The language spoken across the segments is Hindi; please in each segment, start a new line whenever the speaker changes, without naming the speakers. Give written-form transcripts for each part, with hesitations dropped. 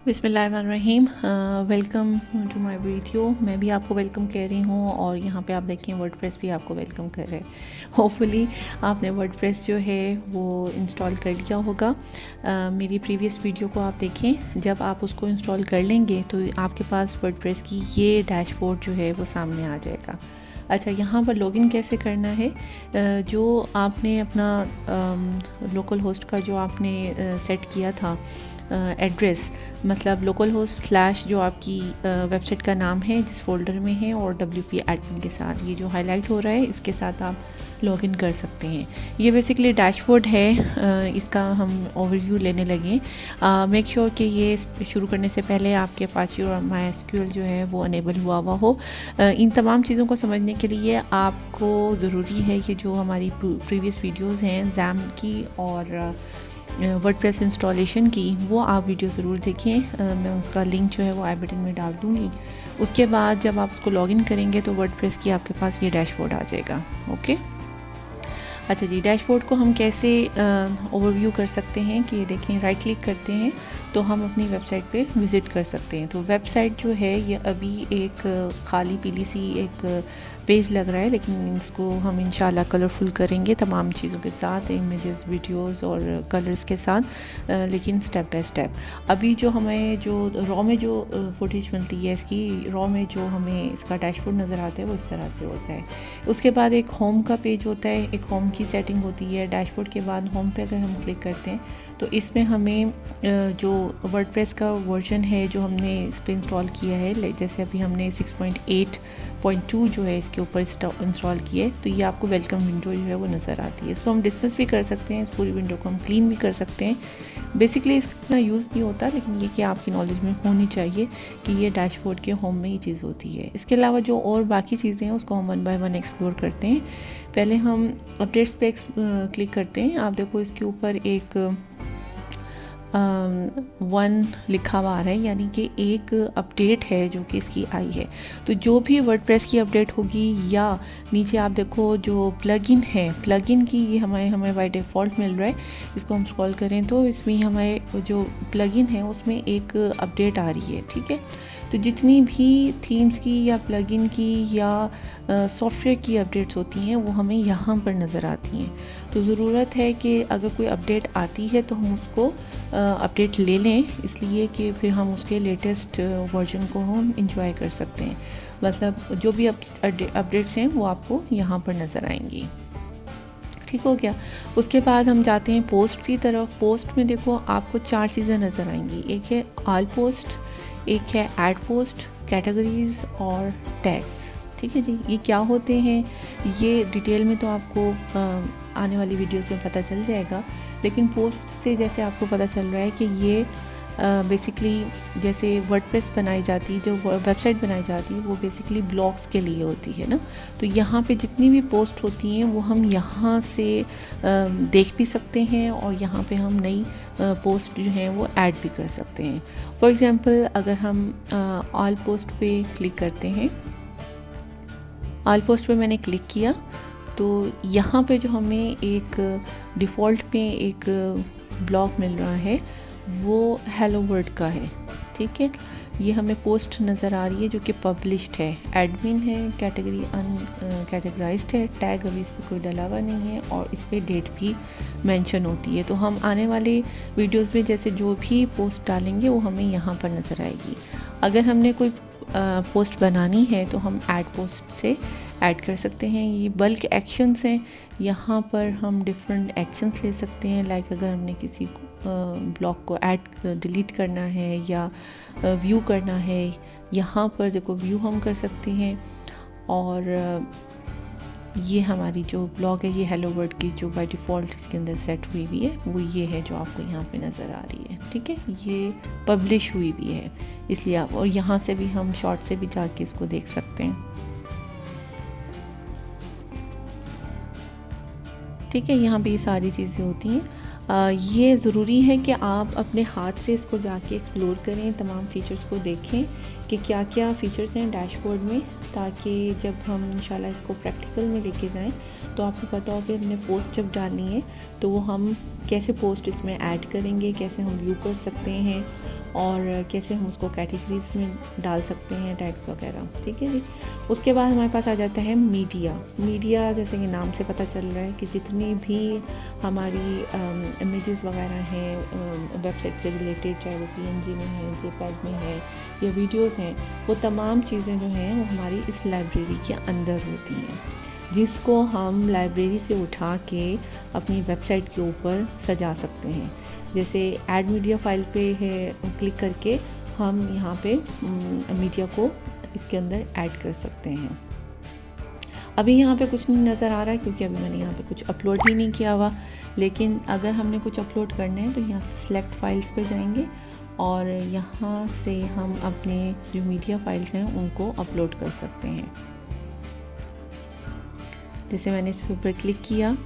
बिस्मिल्लाहिर्रहमानिर्रहीम। Welcome to my video. मैं भी आपको वेलकम कह रही हूँ और यहाँ पे आप देखें वर्डप्रेस भी आपको वेलकम कर रहा है। होपफुली आपने वर्डप्रेस जो है वो इंस्टॉल कर लिया होगा। मेरी प्रीवियस वीडियो को आप देखें। जब आप उसको इंस्टॉल कर लेंगे तो आपके पास वर्डप्रेस की ये डैशबोर्ड जो है वो सामने आ जाएगा। अच्छा, यहाँ पर लॉगिन कैसे करना है? जो आपने अपना लोकल होस्ट का जो आपने सेट किया था एड्रेस, मतलब लोकल होस्ट स्लैश जो आपकी वेबसाइट का नाम है जिस फोल्डर में है और WP एडमिन के साथ ये जो हाईलाइट हो रहा है इसके साथ आप लॉगिन कर सकते हैं। ये बेसिकली डैशबोर्ड है। इसका हम ओवरव्यू लेने लगे। मेक श्योर कि ये शुरू करने से पहले आपके अपाचे और MySQL जो है वो अनेबल हुआ हो। इन तमाम चीज़ों को समझने के लिए आपको ज़रूरी है कि जो हमारी प्रीवियस वीडियोज़ हैं XAMPP की और वर्डप्रेस इंस्टॉलेशन की, वो आप वीडियो ज़रूर देखें। मैं उनका लिंक जो है वो आई बटन में डाल दूँगी। उसके बाद जब आप उसको लॉगिन करेंगे तो वर्डप्रेस की आपके पास ये डैशबोर्ड आ जाएगा। ओके, अच्छा जी, डैशबोर्ड को हम कैसे ओवरव्यू कर सकते हैं कि देखें, राइट क्लिक करते हैं तो हम अपनी वेबसाइट पे विज़िट कर सकते हैं। तो वेबसाइट जो है ये अभी एक खाली पीली सी एक पेज लग रहा है, लेकिन इसको हम इंशाल्लाह कलरफुल करेंगे तमाम चीज़ों के साथ, इमेजेस, वीडियोस और कलर्स के साथ, लेकिन स्टेप बाय स्टेप। अभी जो हमें जो रॉ में जो फुटेज मिलती है इसकी, रॉ में जो हमें इसका डैशबोर्ड नज़र आता है वो इस तरह से होता है। उसके बाद एक होम का पेज होता है, एक होम की सेटिंग होती है। डैशबोर्ड के बाद होम पे अगर हम क्लिक करते हैं तो इसमें हमें जो वर्डप्रेस का वर्जन है जो हमने इस पर इंस्टॉल किया है, जैसे अभी हमने 6.8.2 जो है इसके ऊपर इंस्टॉल किया है, तो ये आपको वेलकम विंडो जो है वो नज़र आती है। इसको हम डिसमिस भी कर सकते हैं, इस पूरी विंडो को हम क्लीन भी कर सकते हैं। बेसिकली इसका इतना यूज़ नहीं होता, लेकिन ये कि आपकी नॉलेज में होनी चाहिए कि ये डैशबोर्ड के होम में ही चीज़ होती है। इसके अलावा जो और बाकी चीज़ें हैं उसको हम वन बाय वन एक्सप्लोर करते हैं। पहले हम अपडेट्स पे क्लिक करते हैं। आप देखो इसके ऊपर एक 1 लिखा हुआ आ रहा है, यानी कि एक अपडेट है जो कि इसकी आई है। तो जो भी वर्डप्रेस की अपडेट होगी, या नीचे आप देखो जो प्लगइन है, प्लगइन की ये हमें बाय डिफ़ॉल्ट मिल रहा है। इसको हम स्क्रॉल करें तो इसमें हमें जो प्लगइन है उसमें एक अपडेट आ रही है। ठीक है, तो जितनी भी थीम्स की या प्लगइन की या सॉफ्टवेयर की अपडेट्स होती हैं वो हमें यहाँ पर नज़र आती हैं। तो ज़रूरत है कि अगर कोई अपडेट आती है तो हम उसको अपडेट ले लें, इसलिए कि फिर हम उसके लेटेस्ट वर्जन को हम इंजॉय कर सकते हैं। मतलब जो भी अपडेट्स हैं वो आपको यहाँ पर नज़र आएंगी। ठीक हो गया। उसके बाद हम जाते हैं पोस्ट की तरफ। पोस्ट में देखो आपको 4 चीज़ें नज़र आएंगी। एक है ऑल पोस्ट, एक है ऐड पोस्ट, कैटेगरीज और टैग्स। ठीक है जी, ये क्या होते हैं ये डिटेल में तो आपको आने वाली वीडियोस में पता चल जाएगा, लेकिन पोस्ट से जैसे आपको पता चल रहा है कि ये बेसिकली जैसे वर्डप्रेस बनाई जाती है, जो वेबसाइट बनाई जाती है वो बेसिकली ब्लॉग्स के लिए होती है ना। तो यहाँ पे जितनी भी पोस्ट होती हैं वो हम यहाँ से देख भी सकते हैं और यहाँ पे हम नई पोस्ट जो हैं वो ऐड भी कर सकते हैं। फॉर एग्ज़ाम्पल अगर हम ऑल पोस्ट पे क्लिक करते हैं, ऑल पोस्ट पे मैंने क्लिक किया तो यहाँ पे जो हमें एक डिफ़ॉल्ट में एक ब्लॉग मिल रहा है वो हेलो वर्ड का है। ठीक है, ये हमें पोस्ट नज़र आ रही है जो कि पब्लिश्ड है, एडमिन है, कैटेगरी अनकैटेगराइज्ड है, टैग अभी इस पर कोई डला हुआ नहीं है और इस पर डेट भी मेंशन होती है। तो हम आने वाले वीडियोस में जैसे जो भी पोस्ट डालेंगे वो हमें यहाँ पर नज़र आएगी। अगर हमने कोई पोस्ट बनानी है तो हम ऐड पोस्ट से ऐड कर सकते हैं। ये बल्क एक्शंस हैं, यहाँ पर हम डिफरेंट एक्शंस ले सकते हैं। लाइक अगर हमने किसी ब्लॉग को डिलीट करना है या व्यू करना है, यहाँ पर देखो व्यू हम कर सकते हैं। और ये हमारी जो ब्लॉग है ये हेलो वर्ड की जो बाय डिफ़ॉल्ट इसके अंदर सेट हुई हुई है वो ये है जो आपको यहाँ पे नज़र आ रही है। ठीक है, ये पब्लिश हुई हुई है इसलिए आप, और यहाँ से भी हम शॉर्ट से भी जाके इसको देख सकते हैं। ठीक है, यहाँ पे ये सारी चीज़ें होती हैं। ये ज़रूरी है कि आप अपने हाथ से इसको जाके एक्सप्लोर करें, तमाम फ़ीचर्स को देखें कि क्या क्या फ़ीचर्स हैं डैशबोर्ड में, ताकि जब हम इंशाल्लाह इसको प्रैक्टिकल में लेके जाएं तो आपको पता हो कि हमने पोस्ट जब डालनी है तो वो हम कैसे पोस्ट इसमें ऐड करेंगे, कैसे हम व्यू कर सकते हैं और कैसे हम उसको कैटेगरीज में डाल सकते हैं, टैग्स वगैरह। ठीक है जी। उसके बाद हमारे पास आ जाता है मीडिया। मीडिया जैसे कि नाम से पता चल रहा है कि जितनी भी हमारी इमेजेस वगैरह हैं वेबसाइट से रिलेटेड, चाहे वो PNG में है, JPEG में है या वीडियोस हैं, वो तमाम चीज़ें जो हैं वो हमारी इस लाइब्रेरी के अंदर होती हैं, जिसको हम लाइब्रेरी से उठा के अपनी वेबसाइट के ऊपर सजा सकते हैं। जैसे ऐड मीडिया फाइल पे है, क्लिक करके हम यहाँ पे मीडिया को इसके अंदर ऐड कर सकते हैं। अभी यहाँ पे कुछ नहीं नज़र आ रहा है क्योंकि अभी मैंने यहाँ पे कुछ अपलोड ही नहीं किया हुआ, लेकिन अगर हमने कुछ अपलोड करना है तो यहाँ से सिलेक्ट फाइल्स पे जाएंगे और यहाँ से हम अपने जो मीडिया फाइल्स हैं उनको अपलोड कर सकते हैं। जैसे मैंने इस ऊपर क्लिक किया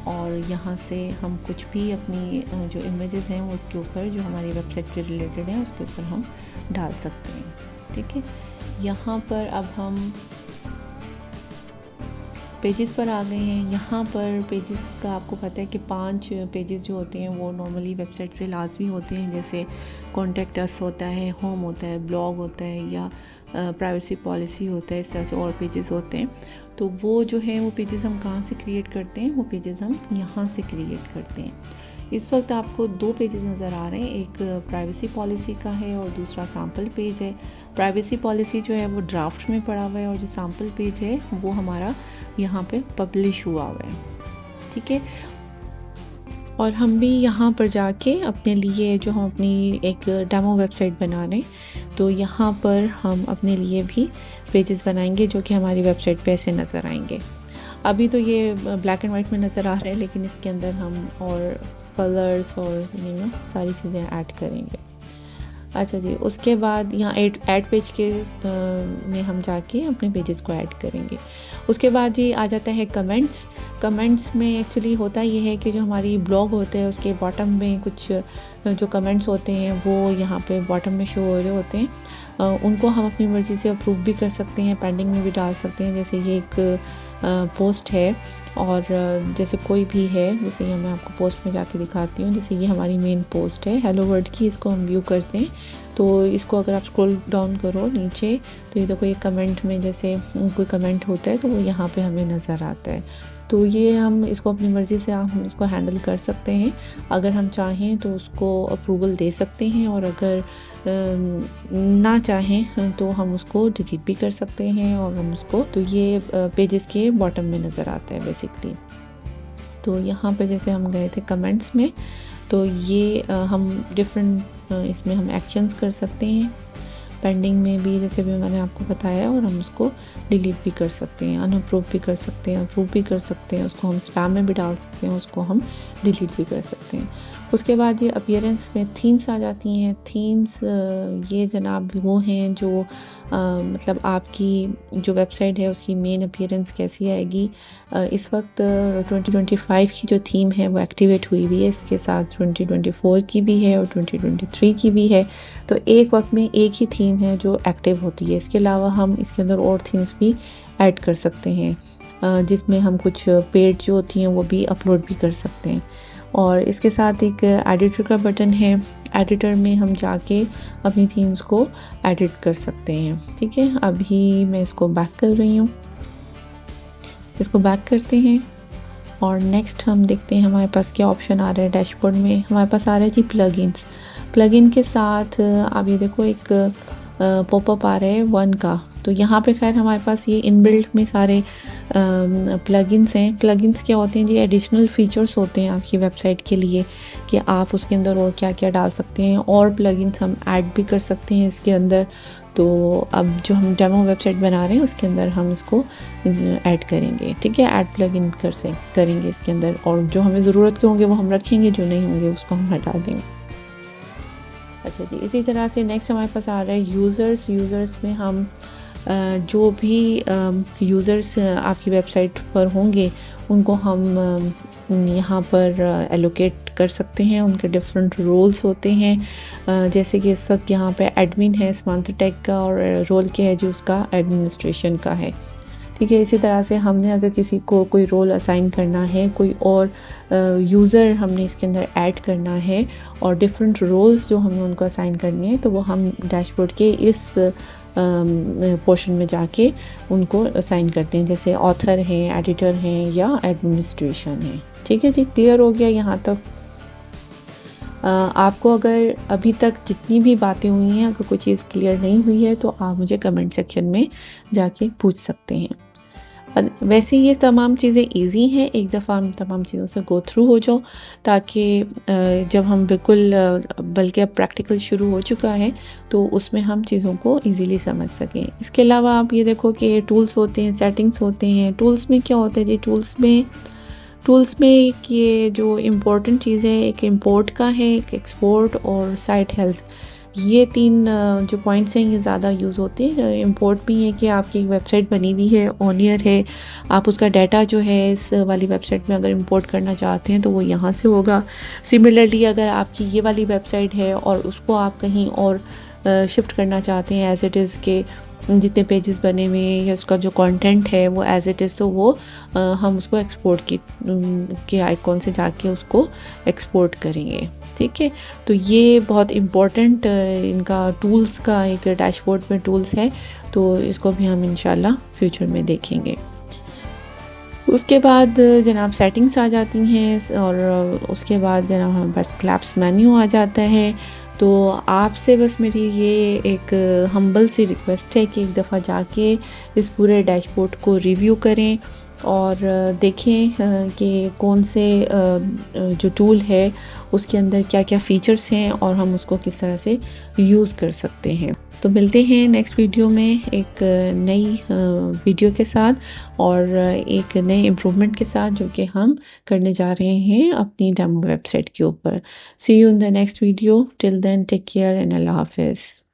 और यहाँ से हम कुछ भी अपनी जो इमेजेस हैं उसके ऊपर, जो हमारी वेबसाइट से रिलेटेड हैं, उसके ऊपर हम डाल सकते हैं। ठीक है, यहाँ पर अब हम पेजेस पर आ गए हैं। यहाँ पर पेजेस का आपको पता है कि 5 पेजेस जो होते हैं वो नॉर्मली वेबसाइट पे लाजमी होते हैं। जैसे कॉन्टेक्ट अस होता है, होम होता है, ब्लॉग होता है या प्राइवेसी पॉलिसी होता है, इस तरह से और पेजेस होते हैं। तो वो जो है वो पेजेस हम कहाँ से क्रिएट करते हैं, वो पेजेस हम यहाँ से क्रिएट करते हैं। इस वक्त आपको 2 पेजेस नज़र आ रहे हैं, एक प्राइवेसी पॉलिसी का है और दूसरा सैम्पल पेज है। प्राइवेसी पॉलिसी जो है वो ड्राफ्ट में पड़ा हुआ है और जो सैम्पल पेज है वो हमारा यहाँ पे पब्लिश हुआ है। ठीक है, और हम भी यहाँ पर जाके अपने लिए जो हम अपनी एक डेमो वेबसाइट बना रहे हैं, तो यहाँ पर हम अपने लिए भी पेजेस बनाएंगे जो कि हमारी वेबसाइट पे ऐसे नज़र आएंगे। अभी तो ये ब्लैक एंड वाइट में नज़र आ रहा है, लेकिन इसके अंदर हम और कलर्स और सारी चीज़ें ऐड करेंगे। अच्छा जी, उसके बाद यहाँ ऐड पेज के में हम जाके अपने पेजेस को ऐड करेंगे। उसके बाद जी आ जाता है कमेंट्स। कमेंट्स में एक्चुअली होता ये है कि जो हमारी ब्लॉग होते हैं उसके बॉटम में कुछ जो कमेंट्स होते हैं वो यहाँ पे बॉटम में शो हो रहे होते हैं। उनको हम अपनी मर्ज़ी से अप्रूव भी कर सकते हैं, पेंडिंग में भी डाल सकते हैं। जैसे ये एक पोस्ट है और जैसे कोई भी है, जैसे ये मैं आपको पोस्ट में जाके दिखाती हूँ। जैसे ये हमारी मेन पोस्ट है हेलो वर्ल्ड की, इसको हम व्यू करते हैं तो इसको अगर आप स्क्रॉल डाउन करो नीचे तो ये देखो ये कमेंट में जैसे कोई कमेंट होता है तो वो यहाँ पे हमें नज़र आता है। तो ये हम इसको अपनी मर्ज़ी से हम इसको हैंडल कर सकते हैं। अगर हम चाहें तो उसको अप्रूवल दे सकते हैं और अगर ना चाहें तो हम उसको डिलीट भी कर सकते हैं और हम उसको, तो ये पेजेस के बॉटम में नज़र आता है बेसिकली। तो यहाँ पे जैसे हम गए थे कमेंट्स में, तो ये हम डिफरेंट इसमें हम एक्शंस कर सकते हैं, पेंडिंग में भी जैसे भी मैंने आपको बताया, और हम उसको डिलीट भी कर सकते हैं, अनअप्रूव भी कर सकते हैं, अप्रूव भी कर सकते हैं, उसको हम स्पैम में भी डाल सकते हैं, उसको हम डिलीट भी कर सकते हैं। उसके बाद ये अपीयरेंस में थीम्स आ जाती हैं। थीम्स ये जनाब वो हैं जो मतलब आपकी जो वेबसाइट है उसकी मेन अपीयरेंस कैसी आएगी। इस वक्त 2025 की जो थीम है वो एक्टिवेट हुई हुई है, इसके साथ 2024 की भी है और 2023 की भी है। तो एक वक्त में एक ही थीम है जो एक्टिव होती है। इसके अलावा हम इसके अंदर और थीम्स भी ऐड कर सकते हैं जिसमें हम कुछ पेड जो होती हैं वो भी अपलोड भी कर सकते हैं। और इसके साथ एक एडिटर का बटन है, एडिटर में हम जाके अपनी थीम्स को एडिट कर सकते हैं। ठीक है, अभी मैं इसको बैक कर रही हूँ, इसको बैक करते हैं और नेक्स्ट हम देखते हैं हमारे पास क्या ऑप्शन आ रहा है। डैशबोर्ड में हमारे पास आ रहा है जी प्लगइन्स। प्लगइन के साथ आप ये देखो एक पॉपअप आ रहा है 1 का। तो यहाँ पे खैर हमारे पास ये इनबिल्ट में सारे प्लगइन्स हैं। प्लगइन्स क्या होते हैं जी, एडिशनल फीचर्स होते हैं आपकी वेबसाइट के लिए कि आप उसके अंदर और क्या क्या डाल सकते हैं, और प्लगइन्स हम ऐड भी कर सकते हैं इसके अंदर। तो अब जो हम डेमो वेबसाइट बना रहे हैं उसके अंदर हम इसको ऐड करेंगे। ठीक है, ऐड प्लगइन करेंगे इसके अंदर, और जो हमें ज़रूरत के होंगे वो हम रखेंगे, जो नहीं होंगे उसको हम हटा देंगे। अच्छा जी, इसी तरह से नेक्स्ट हमारे पास आ रहा है यूज़र्स। यूज़र्स में हम जो भी यूज़र्स आपकी वेबसाइट पर होंगे उनको हम यहाँ पर एलोकेट कर सकते हैं। उनके डिफरेंट रोल्स होते हैं, जैसे कि इस वक्त यहाँ पे एडमिन है समांथा टेक का, और रोल क्या है जो उसका एडमिनिस्ट्रेशन का है। ठीक है। इसी तरह से हमने अगर किसी को कोई रोल असाइन करना है, कोई और यूज़र हमने इसके अंदर ऐड करना है और डिफरेंट रोल्स जो हमने उनको असाइन करनी है, तो वो हम डैशबोर्ड के इस पोर्शन में जाके उनको असाइन करते हैं, जैसे ऑथर हैं, एडिटर हैं या एडमिनिस्ट्रेशन है। ठीक है जी, क्लियर हो गया यहाँ तक। आपको अगर अभी तक जितनी भी बातें हुई हैं, अगर कोई चीज़ क्लियर नहीं हुई है तो आप मुझे कमेंट सेक्शन में जाके पूछ सकते हैं। वैसे ये तमाम चीज़ें इजी हैं, एक दफ़ा हम तमाम चीज़ों से गो थ्रू हो जाओ, ताकि जब हम बिल्कुल बल्कि अब प्रैक्टिकल शुरू हो चुका है तो उसमें हम चीज़ों को इजीली समझ सकें। इसके अलावा आप ये देखो कि टूल्स होते हैं, सेटिंग्स होते हैं। टूल्स में क्या होता है जी, टूल्स में ये जो इम्पोर्टेंट चीज़ है, एक इंपोर्ट का है, एक एक्सपोर्ट और साइट हेल्थ। ये 3 जो पॉइंट्स हैं ये ज़्यादा यूज़ होते हैं। इंपोर्ट भी है कि आपकी एक वेबसाइट बनी हुई है, ऑनियर है, आप उसका डाटा जो है इस वाली वेबसाइट में अगर इंपोर्ट करना चाहते हैं तो वो यहाँ से होगा। सिमिलरली अगर आपकी ये वाली वेबसाइट है और उसको आप कहीं और शिफ्ट करना चाहते हैं एज इट इज़ के जितने पेजेस बने हुए हैं या उसका जो कंटेंट है वो एज इट इज़, तो वो हम उसको एक्सपोर्ट के आइकॉन से जाके उसको एक्सपोर्ट करेंगे। ठीक है, तो ये बहुत इम्पोर्टेंट इनका टूल्स का एक डैशबोर्ड में टूल्स है, तो इसको भी हम इंशाल्लाह फ्यूचर में देखेंगे। उसके बाद जनाब सेटिंग्स आ जाती हैं और उसके बाद जनाब हमारे पास क्लैप्स मेन्यू आ जाता है। तो आपसे बस मेरी ये एक हम्बल सी रिक्वेस्ट है कि एक दफ़ा जाके इस पूरे डैशबोर्ड को रिव्यू करें और देखें कि कौन से जो टूल है उसके अंदर क्या क्या फ़ीचर्स हैं और हम उसको किस तरह से यूज़ कर सकते हैं। तो मिलते हैं नेक्स्ट वीडियो में एक नई वीडियो के साथ और एक नए इम्प्रूवमेंट के साथ जो कि हम करने जा रहे हैं अपनी डेमो वेबसाइट के ऊपर। See you in the next video, till then take care and अल्लाह हाफिज़।